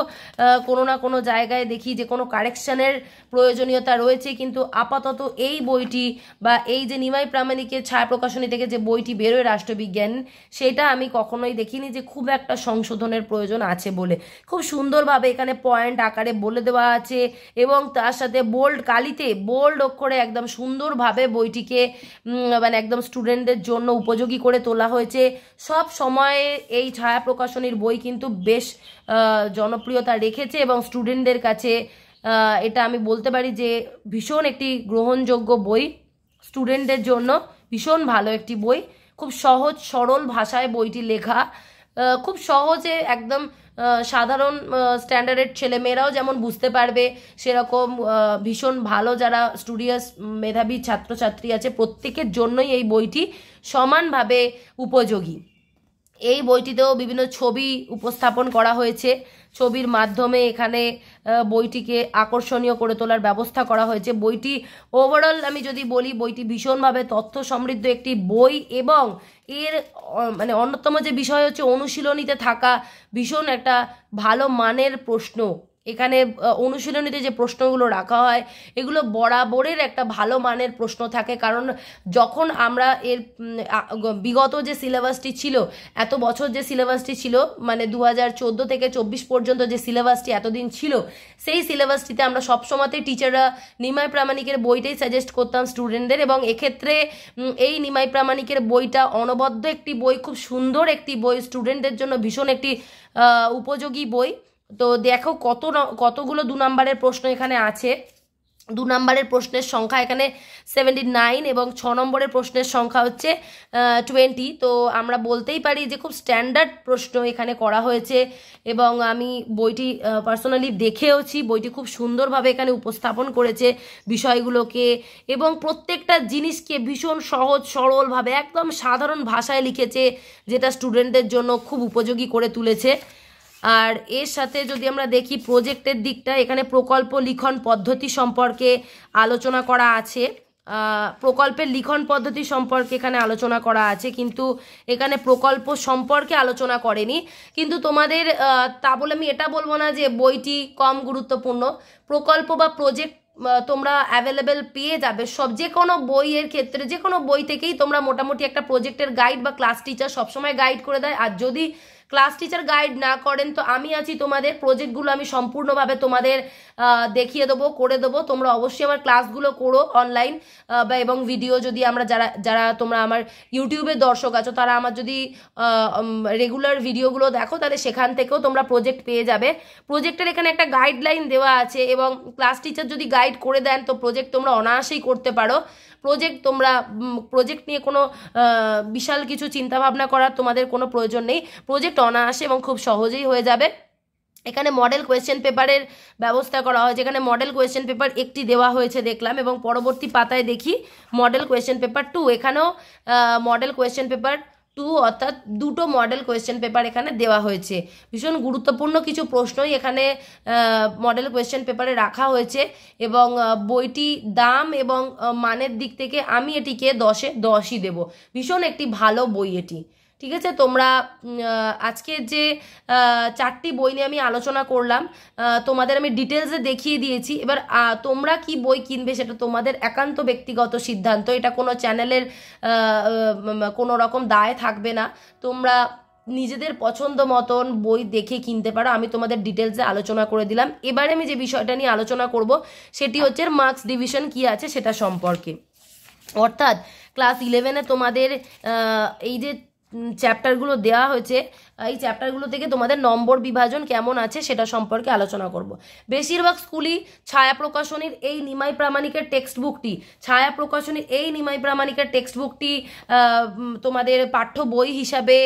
কোনো না কোনো জায়গায় দেখি যে কোনো কারেকশানের প্রয়োজনীয়তা রয়েছে, কিন্তু আপাতত এই বইটি বা এই যে নিমাই প্রামাণিকের ছায়া প্রকাশনী থেকে যে বইটি বেরোয় রাষ্ট্রবিজ্ঞান, সেটা আমি কখনোই দেখিনি যে খুব একটা সংশোধনের প্রয়োজন আছে বলে। খুব সুন্দরভাবে এখানে পয়েন্ট আকারে বলে দেওয়া আছে, এবং তার সাথে বোল্ড কালিতে, বোল্ড অক্ষরে একদম সুন্দরভাবে বইটিকে মানে একদম স্টুডেন্টদের জন্য উপযোগী করে তোলা হয়েছে। সব সময়ে এই ছায়া প্রকাশনীর বই কিন্তু বেশ জনপ্রিয়তা রেখেছে, এবং স্টুডেন্টদের কাছে এটা আমি বলতে পারি যে ভীষণ একটি গ্রহণযোগ্য বই, স্টুডেন্টদের জন্য ভীষণ ভালো একটি বই। খুব সহজ সরল ভাষায় বইটি লেখা, খুব সহজে একদম সাধারণ স্ট্যান্ডার্ডের ছেলেমেয়েরাও যেমন বুঝতে পারবে, সেরকম ভীষণ ভালো যারা স্টুডিয়াস মেধাবী ছাত্রছাত্রী আছে প্রত্যেকের জন্যই এই বইটি সমানভাবে উপযোগী। এই বইটিতেও বিভিন্ন ছবি উপস্থাপন করা হয়েছে, ছবির মাধ্যমে এখানে বইটিকে আকর্ষণীয় করে তোলার ব্যবস্থা করা হয়েছে। বইটি ওভারঅল আমি যদি বলি, বইটি ভীষণভাবে তথ্য সমৃদ্ধ একটি বই, এবং এর মানে অন্যতম যে বিষয় হচ্ছে অনুশীলনীতে থাকা ভীষণ একটা ভালো মানের প্রশ্ন, এখানে অনুশীলনীতে যে প্রশ্নগুলো রাখা হয় এগুলো বরাবরের একটা ভালো মানের প্রশ্ন থাকে, কারণ যখন আমরা এর বিগত যে সিলেবাসটি ছিল, এত বছর যে সিলেবাসটি ছিল, মানে 2014 থেকে 24 পর্যন্ত যে সিলেবাসটি এতদিন ছিল, সেই সিলেবাসটিতে আমরা সবসময়তেই টিচাররা নিমাই প্রামাণিকের বইটাই সাজেস্ট করতাম স্টুডেন্টদের, এবং এক্ষেত্রে এই নিমাই প্রামাণিকের বইটা অনবদ্য একটি বই, খুব সুন্দর একটি বই, স্টুডেন্টদের জন্য ভীষণ একটি উপযোগী বই। তো দেখো কতগুলো 2 নম্বরের প্রশ্ন এখানে আছে। 2 নম্বরের প্রশ্নের সংখ্যা এখানে 79 এবং 6 নম্বরের প্রশ্নের সংখ্যা হচ্ছে 20। তো আমরা বলতেই পারি যে খুব স্ট্যান্ডার্ড প্রশ্ন এখানে করা হয়েছে, এবং আমি বইটি পার্সোনালি দেখেওছি। বইটি খুব সুন্দরভাবে এখানে উপস্থাপন করেছে বিষয়গুলোকে, এবং প্রত্যেকটা জিনিসকে ভীষণ সহজ সরলভাবে একদম সাধারণ ভাষায় লিখেছে, যেটা স্টুডেন্টদের জন্য খুব উপযোগী করে তুলেছে। আর এর সাথে যদি আমরা দেখি প্রজেক্টের দিকটা, এখানে প্রকল্প লিখন পদ্ধতি সম্পর্কে আলোচনা করা আছে। প্রকল্পের লিখন পদ্ধতি সম্পর্কে এখানে আলোচনা করা আছে, কিন্তু এখানে প্রকল্প সম্পর্কে আলোচনা করেনি। কিন্তু তোমাদের তা বলে আমি এটা বলবো না যে বইটি কম গুরুত্বপূর্ণ। প্রকল্প বা প্রজেক্ট তোমরা অ্যাভেলেবেল পেয়ে যাবে সব, যে কোনো বইয়ের ক্ষেত্রে, যে কোনো বই থেকেই তোমরা মোটামুটি একটা প্রজেক্টের গাইড বা ক্লাস টিচার সবসময় গাইড করে দেয়। আর যদি ক্লাস টিচার গাইড না করেন তো আমি আছি, তোমাদের প্রজেক্টগুলো আমি সম্পূর্ণভাবে তোমাদের দেখিয়ে দেবো, করে দেবো। তোমরা অবশ্যই আমার ক্লাসগুলো করো অনলাইন বা এবং ভিডিও, যদি আমরা যারা তোমরা আমার ইউটিউবের দর্শক আছো, তারা আমার যদি রেগুলার ভিডিওগুলো দেখো, তাহলে সেখান থেকেও তোমরা প্রজেক্ট পেয়ে যাবে। প্রজেক্টের এখানে একটা গাইডলাইন দেওয়া আছে, এবং ক্লাস টিচার যদি গাইড করে দেন তো প্রজেক্ট তোমরা অনায়াসেই করতে পারো। প্রজেক্ট নিয়ে কোনো বিশাল কিছু চিন্তাভাবনা করার তোমাদের কোনো প্রয়োজন নেই। প্রজেক্ট অনায়াসে এবং খুব সহজেই হয়ে যাবে। এখানে মডেল কোয়েশ্চেন পেপারের ব্যবস্থা করা হয়েছে। এখানে মডেল কোয়েশ্চেন পেপার একটি দেওয়া হয়েছে দেখলাম, এবং পরবর্তী পাতায় দেখি মডেল কোয়েশ্চেন পেপার 2। এখানেও মডেল কোয়েশ্চেন পেপার 2, অর্থাৎ 2টো মডেল কোয়েশ্চেন পেপার এখানে দেওয়া হয়েছে। ভীষণ গুরুত্বপূর্ণ কিছু প্রশ্নই এখানে মডেল কোয়েশ্চেন পেপারে রাখা হয়েছে, এবং বইটি দাম এবং মানের দিক থেকে আমি এটিকে 10-এ 10ই দেব। ভীষণ একটি ভালো বই এটি। ঠিক আছে, তোমরা আজকে যে 4টি বই নিয়ে আমি আলোচনা করলাম, তোমাদের আমি ডিটেলসে দেখিয়ে দিয়েছি। এবার তোমরা কি বই কিনবে সেটা তোমাদের একান্ত ব্যক্তিগত সিদ্ধান্ত, এটা কোনো চ্যানেলের কোনো রকম দায় থাকবে না। তোমরা নিজেদের পছন্দ মতন বই দেখে কিনতে পারো। আমি তোমাদের ডিটেলসে আলোচনা করে দিলাম। এবারে আমি যে বিষয়টা নিয়ে আলোচনা করব সেটি হচ্ছে মার্কস ডিভিশন কি আছে সেটা সম্পর্কে। অর্থাৎ ক্লাস 11-এ তোমাদের এই যে চ্যাপ্টারগুলো দেওয়া হয়েছে, এই চ্যাপ্টারগুলো থেকে তোমাদের নম্বর বিভাজন কেমন আছে সেটা সম্পর্কে আলোচনা করব। বেশিরভাগ স্কুলই ছায়া প্রকাশনীর এই নিমাই প্রামাণিকের টেক্সট বুকটি তোমাদের পাঠ্য বই হিসাবে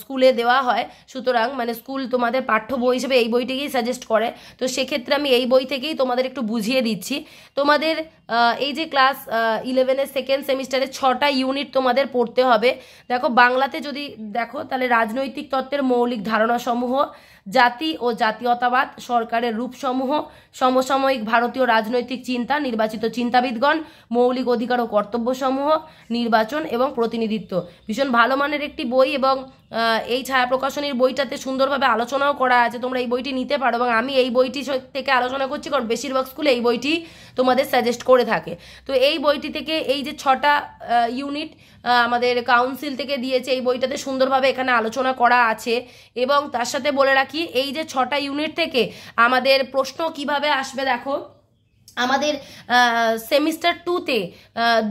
স্কুলে দেওয়া হয়। সুতরাং মানে স্কুল তোমাদের পাঠ্য বই হিসেবে এই বইটিকেই সাজেস্ট করে। তো সেক্ষেত্রে আমি এই বই থেকেই তোমাদের একটু বুঝিয়ে দিচ্ছি। তোমাদের এই যে ক্লাস 11-এর সেকেন্ড সেমিস্টারে 6টা ইউনিট তোমাদের পড়তে হবে। দেখো, বাংলাতে যদি দেখো তাহলে রাজনৈতিক তত্ত্বের মৌলিক ধারণাসমূহ, জাতি ও জাতীয়তাবাদ, সরকারের রূপসমূহ, সমসাময়িক ভারতীয় রাজনৈতিক চিন্তা, নির্বাচিত চিন্তাবিদগণ, মৌলিক অধিকার ও কর্তব্যসমূহ, নির্বাচন এবং প্রতিনিধিত্ব। ভীষণ ভালো মানের একটি বই, এবং এই ছায়া প্রকাশনীর বইটাতে সুন্দরভাবে আলোচনাও করা আছে। তোমরা এই বইটি নিতে পারো, এবং আমি এই বইটি থেকে আলোচনা করছি কারণ বেশিরভাগ স্কুলে এই বইটি তোমাদের সাজেস্ট করে থাকে। তো এই বইটি থেকে এই যে 6টা ইউনিট আমাদের কাউন্সিল থেকে দিয়েছে, এই বইটাতে সুন্দরভাবে এখানে আলোচনা করা আছে। এবং তার সাথে বলে রাখি, এই যে 6টা ইউনিট থেকে আমাদের প্রশ্ন কিভাবে আসবে, দেখো আমাদের সেমিস্টার 2-তে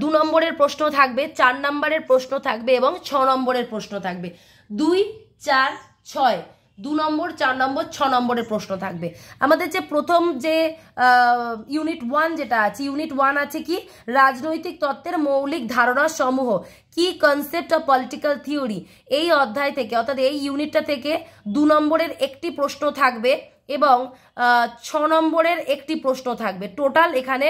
2 নম্বরের প্রশ্ন থাকবে, 4 নম্বরের প্রশ্ন থাকবে এবং 6 নম্বরের প্রশ্ন থাকবে। 2, 4, 6, 2 নম্বর, 4 নম্বর, 6 নম্বরের প্রশ্ন থাকবে। আমাদের যে প্রথম যে ইউনিট 1 যেটা আছে, ইউনিট 1 আছে কি, রাজনৈতিক তত্ত্বের মৌলিক ধারণা সমূহ, কি কনসেপ্ট অফ পলিটিক্যাল থিওরি। এই অধ্যায় থেকে, অর্থাৎ এই ইউনিটটা থেকে 2 নম্বরের একটি প্রশ্ন থাকবে এবং 6 নম্বরের একটি প্রশ্ন থাকবে। টোটাল এখানে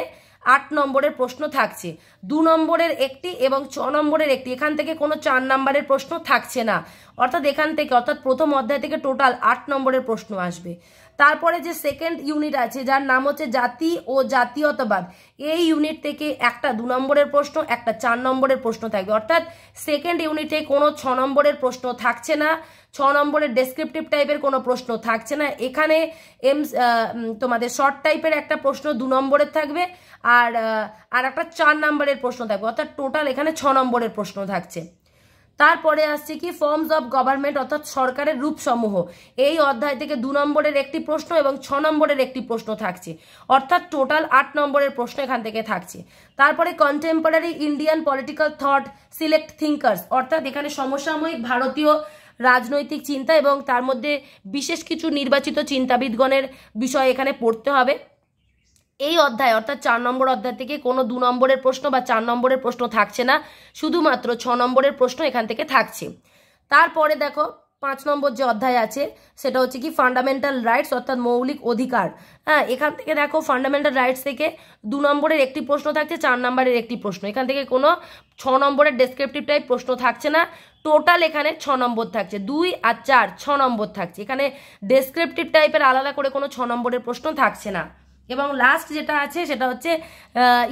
8 নম্বরের প্রশ্ন থাকছে। 2 নম্বরের একটি এবং 6 নম্বরের একটি, এখান থেকে কোনো 4 নম্বরের প্রশ্ন থাকছে না। অর্থাৎ এখান থেকে, অর্থাৎ প্রথম অধ্যায় থেকে টোটাল 8 নম্বরের প্রশ্ন আসবে। তারপরে যে সেকেন্ড ইউনিট আছে যার নাম হচ্ছে জাতি ও জাতীয়তাবাদ, এই ইউনিট থেকে একটা 2 নম্বরের প্রশ্ন, একটা 4 নম্বরের প্রশ্ন থাকবে। অর্থাৎ সেকেন্ড ইউনিটে কোনো 6 নম্বরের প্রশ্ন থাকছে না, 6 নম্বরের ডেসক্রিপটিভ টাইপের কোনো প্রশ্ন থাকছে না। এখানে তোমাদের শর্ট টাইপের একটা প্রশ্ন 2 নম্বরের থাকবে, আর একটা 4 নম্বরের প্রশ্ন থাকবে। অর্থাৎ টোটাল এখানে 6 নম্বরের প্রশ্ন থাকছে। তারপরে আসছে কি ফর্মস অফ গভর্নমেন্ট, অর্থাৎ সরকারের রূপসমূহ। এই অধ্যায় থেকে 2 নম্বরের একটি প্রশ্ন এবং 6 নম্বরের একটি প্রশ্ন থাকছে। অর্থাৎ টোটাল 8 নম্বরের প্রশ্ন এখান থেকে থাকছে। তারপরে contemporary Indian political thought select thinkers, অর্থাৎ এখানে সমসাময়িক ভারতীয় রাজনৈতিক চিন্তা এবং তার মধ্যে বিশেষ কিছু নির্বাচিত চিন্তাবিদগণের বিষয় এখানে পড়তে হবে। এই অধ্যায় অর্থাৎ 4 নম্বর অধ্যায় থেকে কোনো 2 নম্বরের প্রশ্ন বা 4 নম্বরের প্রশ্ন থাকছে না, শুধুমাত্র 6 নম্বরের প্রশ্ন এখান থেকে থাকছে। তারপরে দেখো 5 নম্বর যে অধ্যায় আছে সেটা হচ্ছে কি ফান্ডামেন্টাল রাইটস, অর্থাৎ মৌলিক অধিকার। হ্যাঁ, এখান থেকে দেখো ফান্ডামেন্টাল রাইটস থেকে 2 নম্বরের একটি প্রশ্ন থাকছে, 4 নম্বরের একটি প্রশ্ন। এখান থেকে কোনো 6 নম্বরের ডেসক্রিপটিভ টাইপ প্রশ্ন থাকছে না, টোটাল এখানে 6 নম্বর থাকছে। 2 আর 4 6 নম্বর থাকছে, এখানে ডেসক্রিপটিভ টাইপের আলাদা করে কোনো 6 নম্বরের প্রশ্ন থাকছে না। এবং লাস্ট যেটা আছে সেটা হচ্ছে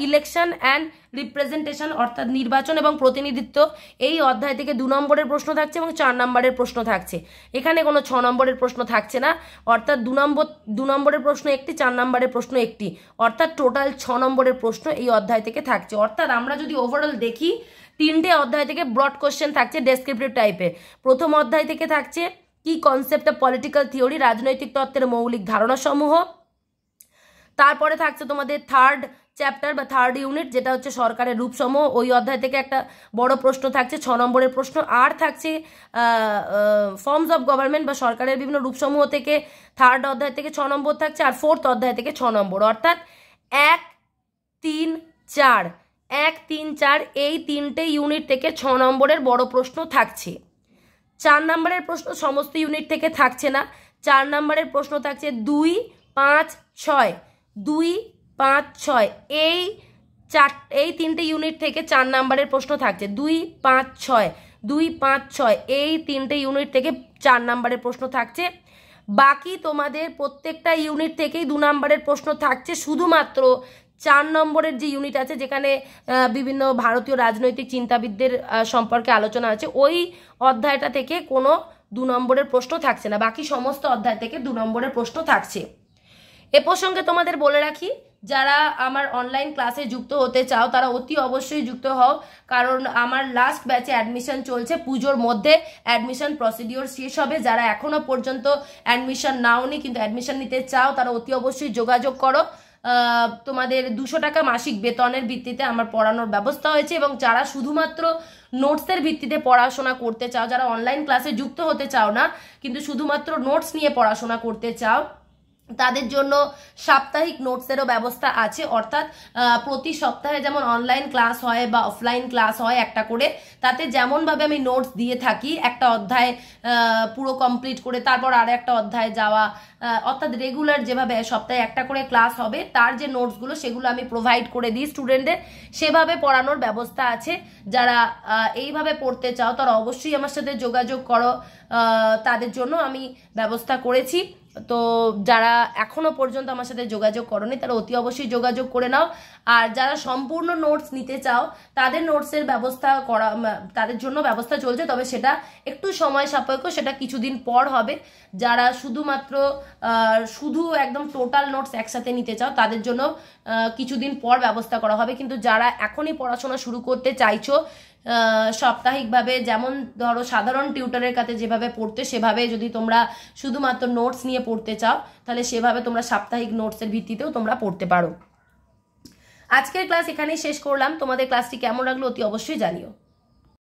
ইলেকশন অ্যান্ড রিপ্রেজেন্টেশন, অর্থাৎ নির্বাচন এবং প্রতিনিধিত্ব। এই অধ্যায় থেকে 2 নম্বরের প্রশ্ন থাকছে এবং 4 নম্বরের প্রশ্ন থাকছে। এখানে কোনো 6 নম্বরের প্রশ্ন থাকছে না, অর্থাৎ 2 নম্বরের প্রশ্ন একটি, 4 নম্বরের প্রশ্ন একটি, অর্থাৎ টোটাল 6 নম্বরের প্রশ্ন এই অধ্যায় থেকে থাকছে। অর্থাৎ আমরা যদি ওভারঅল দেখি 3টে অধ্যায় থেকে ব্রড কোশ্চেন থাকছে ডেসক্রিপটিভ টাইপের। প্রথম অধ্যায় থেকে থাকছে কি কনসেপ্ট অফ পলিটিক্যাল থিওরি, রাজনৈতিক তত্ত্বের মৌলিক ধারণা সমূহ। তারপরে থাকছে তোমাদের থার্ড চ্যাপ্টার বা থার্ড ইউনিট যেটা হচ্ছে সরকারের রূপসমূহ, ওই অধ্যায় থেকে একটা বড় প্রশ্ন থাকছে 6 নম্বরের প্রশ্ন। আর থাকছে ফর্মস অফ গভর্নমেন্ট বা সরকারের বিভিন্ন রূপসমূহ থেকে থার্ড অধ্যায় থেকে 6 নম্বর থাকছে, আর ফোর্থ অধ্যায় থেকে 6 নম্বর। অর্থাৎ 1, 3, 4 1, 3, 4 এই 3টে ইউনিট থেকে 6 নম্বরের বড় প্রশ্ন থাকছে। 4 নম্বরের প্রশ্ন সমস্ত ইউনিট থেকে থাকছে না, 4 নম্বরের প্রশ্ন থাকছে 2, 5, 6 2, 5, 6 এই 3টে ইউনিট থেকে 4 নম্বরের প্রশ্ন থাকছে। 2, 5, 6 2, 5, 6 এই 3টে ইউনিট থেকে 4 নম্বরের প্রশ্ন থাকছে। বাকি তোমাদের প্রত্যেকটা ইউনিট থেকেই 2 নম্বরের প্রশ্ন থাকছে, শুধুমাত্র 4 নম্বরের যে ইউনিট আছে যেখানে বিভিন্ন ভারতীয় রাজনৈতিক চিন্তাবিদদের সম্পর্কে আলোচনা আছে, ওই অধ্যায়টা থেকে কোনো 2 নম্বরের প্রশ্ন থাকছে না। বাকি সমস্ত অধ্যায় থেকে 2 নম্বরের প্রশ্ন থাকছে। এ প্রসঙ্গে তোমাদের বলে রাখি, যারা আমার অনলাইন ক্লাসে যুক্ত হতে চাও তারা অতি অবশ্যই যুক্ত হও, কারণ আমার লাস্ট ব্যাচে অ্যাডমিশন চলছে। পুজোর মধ্যে অ্যাডমিশন প্রসিডিওর শেষ হবে। যারা এখনো পর্যন্ত অ্যাডমিশন নাওনি কিন্তু অ্যাডমিশন নিতে চাও তারা অতি অবশ্যই যোগাযোগ করো। তোমাদের 200 টাকা মাসিক বেতনের ভিত্তিতে আমার পড়ানোর ব্যবস্থা হয়েছে, এবং যারা শুধুমাত্র নোটসের ভিত্তিতে পড়াশোনা করতে চাও, যারা অনলাইন ক্লাসে যুক্ত হতে চাও না কিন্তু শুধুমাত্র নোটস নিয়ে পড়াশোনা করতে চাও, তাদের জন্য সাপ্তাহিক নোটসেরও ব্যবস্থা আছে। অর্থাৎ প্রতি সপ্তাহে যেমন অনলাইন ক্লাস হয় বা অফলাইন ক্লাস হয় একটা করে, তাতে যেমনভাবে আমি নোটস দিয়ে থাকি, একটা অধ্যায় পুরো কমপ্লিট করে তারপর আর একটা অধ্যায় যাওয়া, অর্থাৎ রেগুলার যেভাবে সপ্তাহে একটা করে ক্লাস হবে তার যে নোটসগুলো সেগুলো আমি প্রোভাইড করে দিই স্টুডেন্টদের, সেভাবে পড়ানোর ব্যবস্থা আছে। যারা এইভাবে পড়তে চাও তারা অবশ্যই আমার সাথে যোগাযোগ করো, তাদের জন্য আমি ব্যবস্থা করেছি। তো যারা এখনো পর্যন্ত আমার সাথে যোগাযোগ করোনি তারা অতি অবশ্যই যোগাযোগ করে নাও। আর যারা সম্পূর্ণ নোটস নিতে চাও তাদের নোটসের ব্যবস্থা করা, তাদের জন্য ব্যবস্থা চলছে, তবে সেটা একটু সময় সাপেক্ষ, সেটা কিছুদিন পর হবে। যারা শুধুমাত্র শুধু একদম টোটাল নোটস একসাথে নিতে চাও তাদের জন্য কিছুদিন পর ব্যবস্থা করা হবে। কিন্তু যারা এখনই পড়াশোনা শুরু করতে চাইছো সাপ্তাহিকভাবে, যেমন ধরো সাধারণ টিউটরের কাছে যেভাবে পড়তে সেভাবে যদি তোমরা শুধুমাত্র নোটস নিয়ে পড়তে চাও তাহলে সেভাবে তোমরা সাপ্তাহিক নোটসের ভিত্তিতেও তোমরা পড়তে পারো। আজকের ক্লাস এখানেই শেষ করলাম। তোমাদের ক্লাসটি কেমন লাগলো অতি অবশ্যই জানিও।